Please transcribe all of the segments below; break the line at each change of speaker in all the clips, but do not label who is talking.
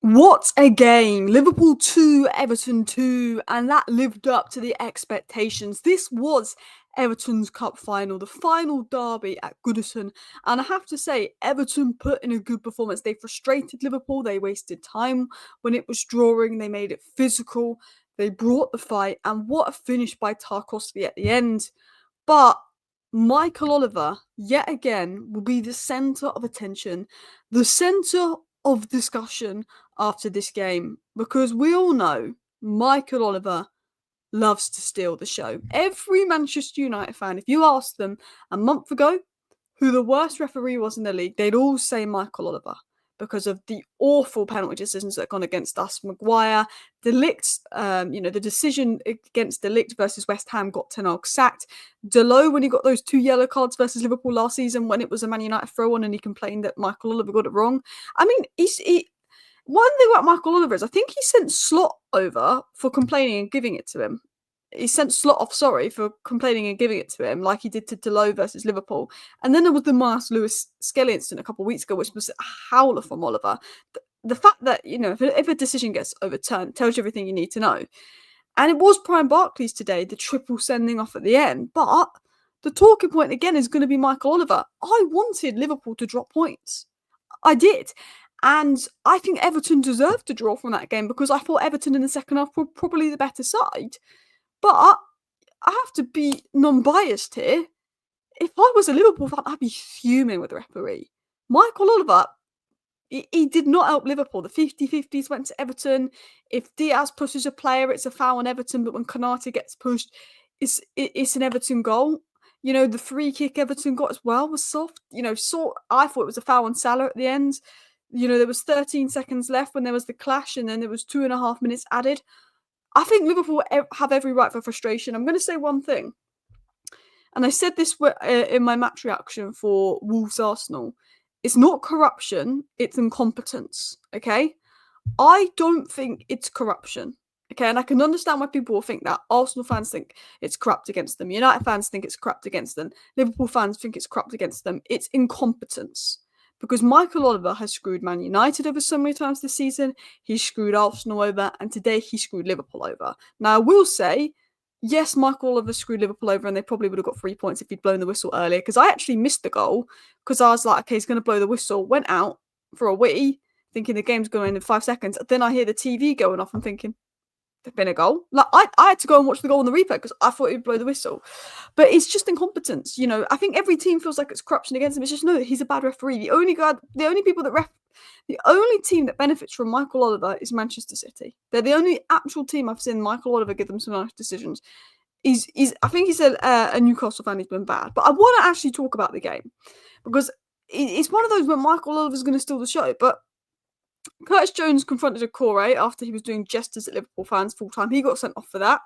What a game! Liverpool 2, Everton 2, and that lived up to the expectations. This was Everton's cup final, the final derby at Goodison, and I have to say, Everton put in a good performance. They frustrated Liverpool, they wasted time when it was drawing, they made it physical, they brought the fight, and what a finish by Tarkowski at the end. But Michael Oliver, yet again, will be the centre of attention, the centre of discussion after this game, because we all know Michael Oliver loves to steal the show. Every Manchester United fan, if you asked them a month ago who the worst referee was in the league, they'd all say Michael Oliver because of the awful penalty decisions that have gone against us. Maguire, De Ligt, the decision against De Ligt versus West Ham got Ten Hag sacked. Doucoure, when he got those 2 yellow cards versus Liverpool last season when it was a Man United throw-on and he complained that Michael Oliver got it wrong. I mean, one thing about Michael Oliver is I think he sent Slot over for complaining and giving it to him. He sent Slot off, for complaining and giving it to him, like he did to Doucoure versus Liverpool. And then there was the Marcus Lewis-Skelly incident a couple of weeks ago, which was a howler from Oliver. The fact that, if a decision gets overturned, tells you everything you need to know. And it was prime Barclays today, the triple sending off at the end. But the talking point again is going to be Michael Oliver. I wanted Liverpool to drop points. I did. And I think Everton deserved to draw from that game because I thought Everton in the second half were probably the better side. But I have to be non-biased here. If I was a Liverpool fan, I'd be fuming with the referee. Michael Oliver, he did not help Liverpool. The 50-50s went to Everton. If Diaz pushes a player, it's a foul on Everton. But when Konate gets pushed, it's an Everton goal. The free kick Everton got as well was soft. I thought it was a foul on Salah at the end. There was 13 seconds left when there was the clash, and then there was 2.5 minutes added. I think Liverpool have every right for frustration. I'm going to say one thing, and I said this in my match reaction for Wolves Arsenal. It's not corruption, it's incompetence, okay? I don't think it's corruption, okay? And I can understand why people will think that. Arsenal fans think it's corrupt against them. United fans think it's corrupt against them. Liverpool fans think it's corrupt against them. It's incompetence. Because Michael Oliver has screwed Man United over so many times this season, he screwed Arsenal over, and today he screwed Liverpool over. Now, I will say, yes, Michael Oliver screwed Liverpool over, and they probably would have got 3 points if he'd blown the whistle earlier, because I actually missed the goal, because I was like, okay, he's going to blow the whistle, went out for a wee, thinking the game's going to end in 5 seconds. Then I hear the TV going off, and thinking, there's been a goal. Like I had to go and watch the goal on the replay because I thought he'd blow the whistle. But it's just incompetence. I think every team feels like it's corruption against him. It's just no, he's a bad referee. The only team that benefits from Michael Oliver is Manchester City. They're the only actual team I've seen Michael Oliver give them some nice decisions. I think he's a Newcastle fan. He's been bad, but I want to actually talk about the game because it's one of those where Michael Oliver's going to steal the show, but. Curtis Jones confronted Doucoure after he was doing gestures at Liverpool fans full time. He got sent off for that.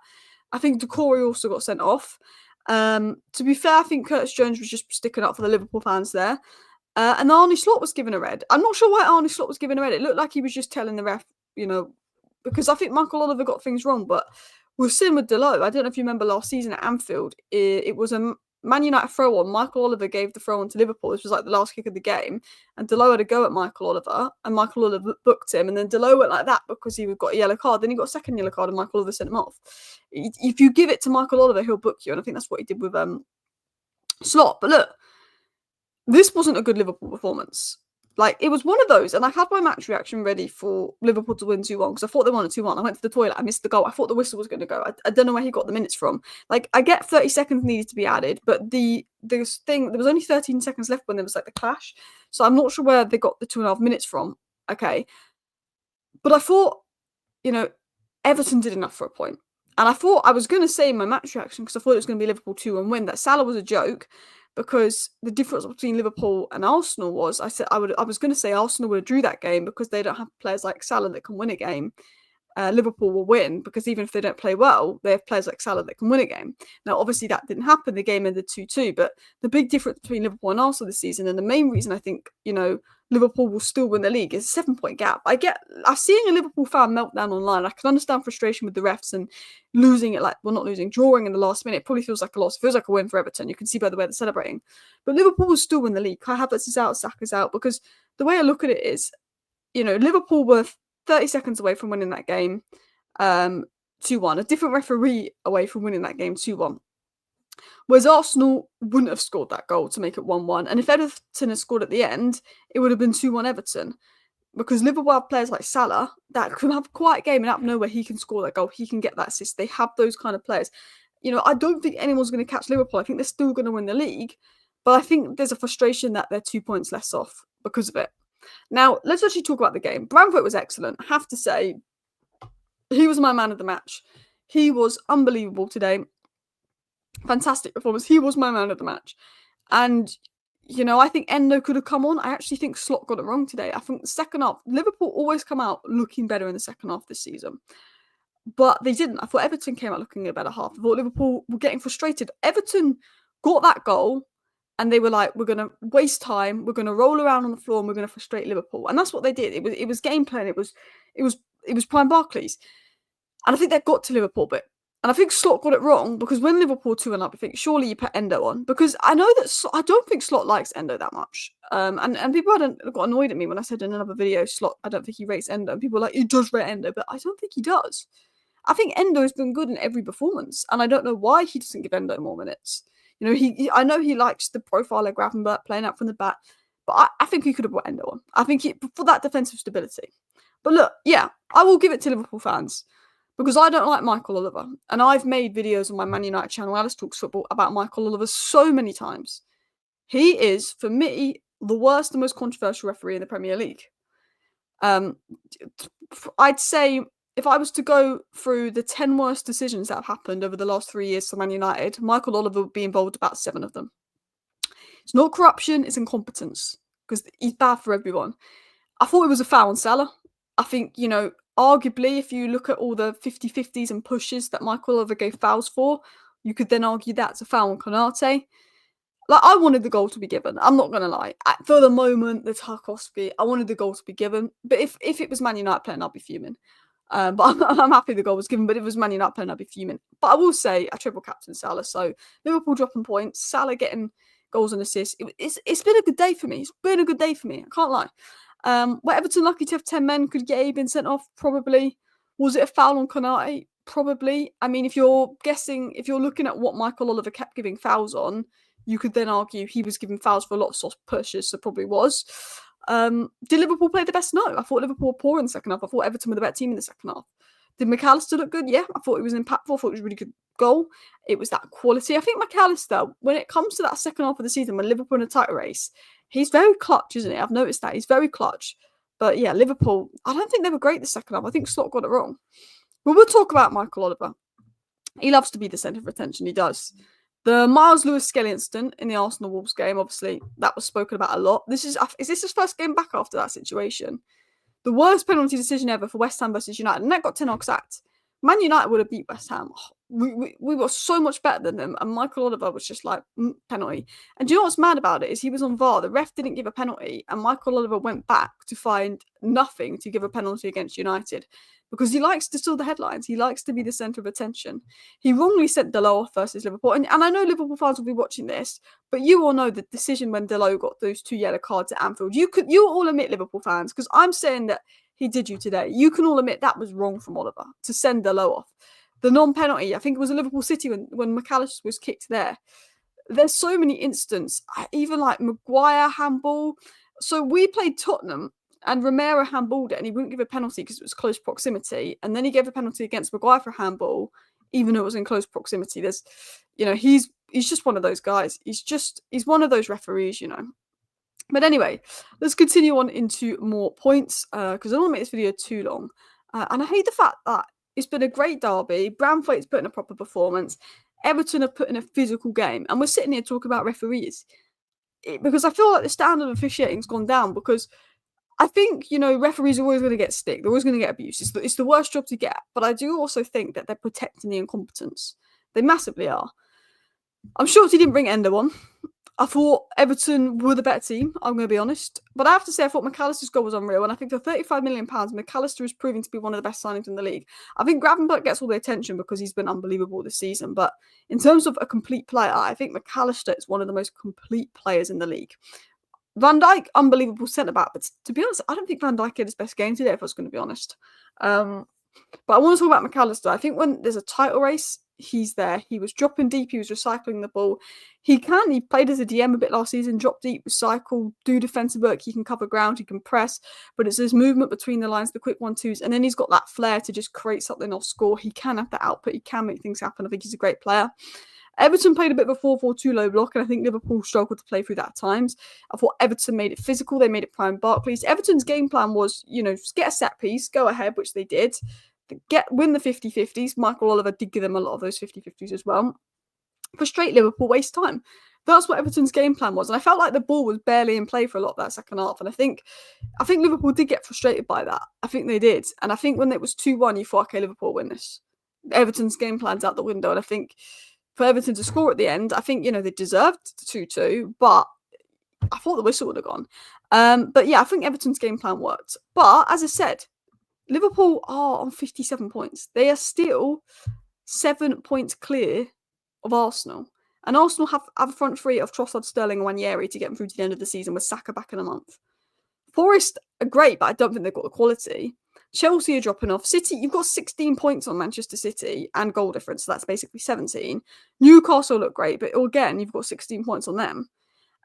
I think Doucoure also got sent off. To be fair, I think Curtis Jones was just sticking up for the Liverpool fans there. And Arne Slot was given a red. I'm not sure why Arne Slot was given a red. It looked like he was just telling the ref, because I think Michael Oliver got things wrong. But we've seen with Doucoure, I don't know if you remember last season at Anfield, it was a Man United throw-on. Michael Oliver gave the throw-on to Liverpool. This was like the last kick of the game. And Doucoure had a go at Michael Oliver. And Michael Oliver booked him. And then Doucoure went like that because he got a yellow card. Then he got a second yellow card and Michael Oliver sent him off. If you give it to Michael Oliver, he'll book you. And I think that's what he did with Slot. But look, this wasn't a good Liverpool performance. Like, it was one of those, and I had my match reaction ready for Liverpool to win 2-1, because I thought they won 2-1. I went to the toilet, I missed the goal. I thought the whistle was going to go. I don't know where he got the minutes from. Like, I get 30 seconds needed to be added, but there was only 13 seconds left when there was, like, the clash. So I'm not sure where they got the 2.5 minutes from. Okay. But I thought, Everton did enough for a point. And I thought I was going to say in my match reaction, because I thought it was going to be Liverpool 2-1 win, that Salah was a joke. Because the difference between Liverpool and Arsenal was, I was going to say Arsenal would have drew that game because they don't have players like Salah that can win a game. Liverpool will win because even if they don't play well, they have players like Salah that can win a game. Now, obviously, that didn't happen. The game ended 2-2. But the big difference between Liverpool and Arsenal this season, and the main reason I think, Liverpool will still win the league, is a 7-point gap. I'm seeing a Liverpool fan meltdown online. I can understand frustration with the refs and losing it, not losing, drawing in the last minute. It probably feels like a loss. It feels like a win for Everton. You can see by the way they're celebrating. But Liverpool will still win the league. Kai Havertz is out, Saka's out, because the way I look at it is, Liverpool were 30 seconds away from winning that game 2-1. A different referee away from winning that game 2-1. Whereas Arsenal wouldn't have scored that goal to make it 1-1. And if Everton had scored at the end, it would have been 2-1 Everton. Because Liverpool have players like Salah that can have a quiet game and out of nowhere he can score that goal. He can get that assist. They have those kind of players. I don't think anyone's going to catch Liverpool. I think they're still going to win the league. But I think there's a frustration that they're 2 points less off because of it. Now, let's actually talk about the game. Bamford was excellent. I have to say, he was my man of the match. He was unbelievable today. Fantastic performance. He was my man of the match. And, I think Endo could have come on. I actually think Slot got it wrong today. I think the second half, Liverpool always come out looking better in the second half this season. But they didn't. I thought Everton came out looking a better half. I thought Liverpool were getting frustrated. Everton got that goal and they were like, we're going to waste time. We're going to roll around on the floor and we're going to frustrate Liverpool. And that's what they did. It was game plan. It was prime Barclays. And I think that got to Liverpool, and I think Slot got it wrong because when Liverpool 2-1 up, I think surely you put Endo on because I know that I don't think Slot likes Endo that much. And people got annoyed at me when I said in another video, Slot, I don't think he rates Endo. And people are like, he does rate Endo, but I don't think he does. I think Endo has been good in every performance, and I don't know why he doesn't give Endo more minutes. I know he likes the profile of Gravenberch playing out from the back, but I think he could have brought Endo on. I think for that defensive stability. But look, yeah, I will give it to Liverpool fans. Because I don't like Michael Oliver. And I've made videos on my Man United channel, Allister Talks Football, about Michael Oliver so many times. He is, for me, the worst and most controversial referee in the Premier League. I'd say if I was to go through the 10 worst decisions that have happened over the last 3 years for Man United, Michael Oliver would be involved about 7 of them. It's not corruption, it's incompetence. Because he's bad for everyone. I thought it was a foul on Salah. I think, arguably, if you look at all the 50-50s and pushes that Michael Oliver gave fouls for, you could then argue that's a foul on Konate. I wanted the goal to be given. I'm not going to lie. For the moment, the Tarkowski, I wanted the goal to be given. But if it was Man United playing, I'd be fuming. But I'm happy the goal was given. But if it was Man United playing, I'd be fuming. But I will say, I triple captain Salah. So Liverpool dropping points, Salah getting goals and assists. It's been a good day for me. It's been a good day for me. I can't lie. Were Everton lucky to have 10 men? Could Gay been sent off? Probably. Was it a foul on Konate? Probably. I mean, if you're looking at what Michael Oliver kept giving fouls on, you could then argue he was giving fouls for a lot of soft pushes, so probably was. Did Liverpool play the best? No. I thought Liverpool were poor in the second half. I thought Everton were the better team in the second half. Did McAllister look good? Yeah. I thought it was impactful. I thought it was a really good goal. It was that quality. I think McAllister, when it comes to that second half of the season, when Liverpool in a title race, he's very clutch, isn't he? I've noticed that. He's very clutch. But yeah, Liverpool, I don't think they were great the second half. I think Slot got it wrong. But we'll talk about Michael Oliver. He loves to be the centre of attention. He does. The Miles Lewis-Skelly incident in the Arsenal-Wolves game, obviously, that was spoken about a lot. Is this his first game back after that situation? The worst penalty decision ever for West Ham versus United. And that got Ten Hag sacked. Man United would have beat West Ham. We were so much better than them. And Michael Oliver was just like, penalty. And do you know what's mad about it is he was on VAR. The ref didn't give a penalty. And Michael Oliver went back to find nothing to give a penalty against United. Because he likes to steal the headlines. He likes to be the centre of attention. He wrongly sent Dalot off versus Liverpool. And I know Liverpool fans will be watching this, but you all know the decision when Dalot got those 2 yellow cards at Anfield. You all admit, Liverpool fans, because I'm saying that he did you today. You can all admit that was wrong from Oliver to send Dalot off. The non-penalty, I think it was a Liverpool City when McAllister was kicked there. There's so many instances, even like Maguire handball. So we played Tottenham and Romero handballed it and he wouldn't give a penalty because it was close proximity. And then he gave a penalty against Maguire for handball, even though it was in close proximity. There's, he's just one of those guys. He's one of those referees, But anyway, let's continue on into more points because I don't want to make this video too long. And I hate the fact that it's been a great derby. Bramthwaite's put in a proper performance. Everton have put in a physical game. And we're sitting here talking about referees. Because I feel like the standard of officiating's gone down because I think, referees are always going to get stick. They're always going to get abuse. It's the worst job to get. But I do also think that they're protecting the incompetence. They massively are. I'm shocked he didn't bring Endo on. I thought Everton were the better team, I'm going to be honest. But I have to say, I thought McAllister's goal was unreal. And I think for £35 million, McAllister is proving to be one of the best signings in the league. I think Gravenberch gets all the attention because he's been unbelievable this season. But in terms of a complete player, I think McAllister is one of the most complete players in the league. Van Dijk, unbelievable centre-back, but to be honest, I don't think Van Dijk had his best game today, if I was going to be honest. But I want to talk about McAllister. I think when there's a title race, he's there. He was dropping deep. He was recycling the ball. He played as a DM a bit last season, drop deep, recycle, do defensive work. He can cover ground. He can press. But it's his movement between the lines, the quick 1-2s. And then he's got that flair to just create something or score. He can have that output. He can make things happen. I think he's a great player. Everton played a bit of a 4-4-2 low block, and I think Liverpool struggled to play through that at times. I thought Everton made it physical. They made it prime Barclays. Everton's game plan was, just get a set piece, go ahead, which they did. Win the 50-50s. Michael Oliver did give them a lot of those 50-50s as well. Frustrate Liverpool, waste time. That's what Everton's game plan was. And I felt like the ball was barely in play for a lot of that second half. And I think Liverpool did get frustrated by that. I think they did. And I think when it was 2-1, you thought, okay, Liverpool win this. Everton's game plan's out the window. And I think for Everton to score at the end, I think, they deserved 2-2, but I thought the whistle would have gone. But yeah, I think Everton's game plan worked. But as I said, Liverpool are on 57 points. They are still 7 points clear of Arsenal. And Arsenal have a front three of Trossard, Sterling and Nwaneri to get them through to the end of the season with Saka back in a month. Forest are great, but I don't think they've got the quality. Chelsea are dropping off. City, you've got 16 points on Manchester City and goal difference, so that's basically 17. Newcastle look great, but again, you've got 16 points on them.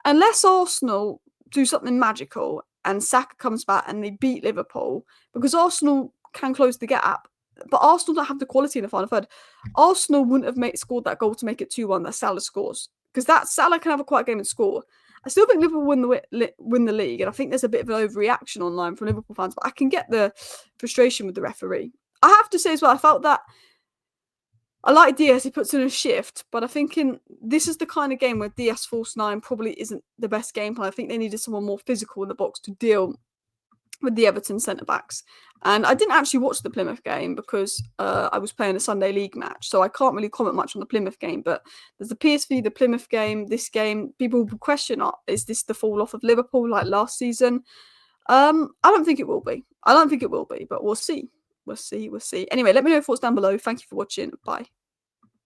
Unless Arsenal do something magical and Saka comes back and they beat Liverpool, because Arsenal can close the gap, but Arsenal don't have the quality in the final third. Arsenal wouldn't have scored that goal to make it 2-1 that Salah scores, because that Salah can have a quiet game and score. I still think Liverpool win the league, and I think there's a bit of an overreaction online from Liverpool fans, but I can get the frustration with the referee. I have to say as well, I felt that I like Diaz, he puts in a shift, but I think this is the kind of game where Diaz false 9 probably isn't the best game plan. I think they needed someone more physical in the box to deal with the Everton centre-backs. And I didn't actually watch the Plymouth game because I was playing a Sunday League match, so I can't really comment much on the Plymouth game. But there's the PSV, the Plymouth game, this game. People will question, is this the fall-off of Liverpool like last season? I don't think it will be. But we'll see. We'll see. Anyway, let me know your thoughts down below. Thank you for watching. Bye.